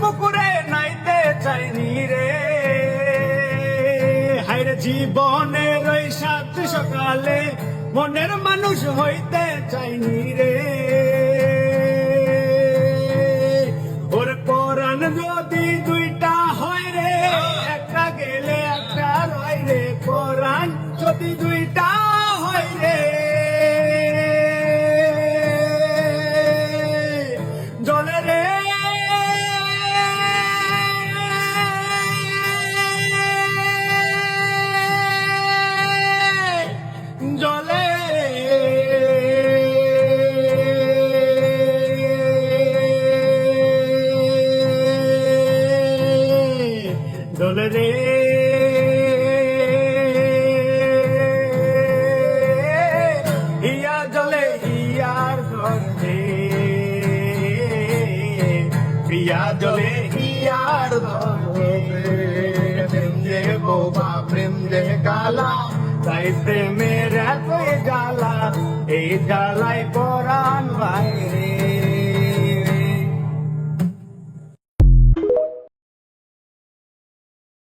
পুকুরে নাইতে চাইনি রে, হায়রে জীবনের ওই সাত সকালে মনের মানুষ হইতে চাইনি রে। ওর পরাণ যদি দুইটা হয় রে, একটা গেলে একটা রয় রে, পরাণ যদি দুইটা হয় রে, জলে রে জলে জলে রে হিয়া জলে হিয়ার ধরে, প্রিয়া জলে হিয়ার ধরে, প্রেম যে বোবা প্রেম যে কালা, তাই প্রেমের এতই জ্বালা, এই জ্বালায়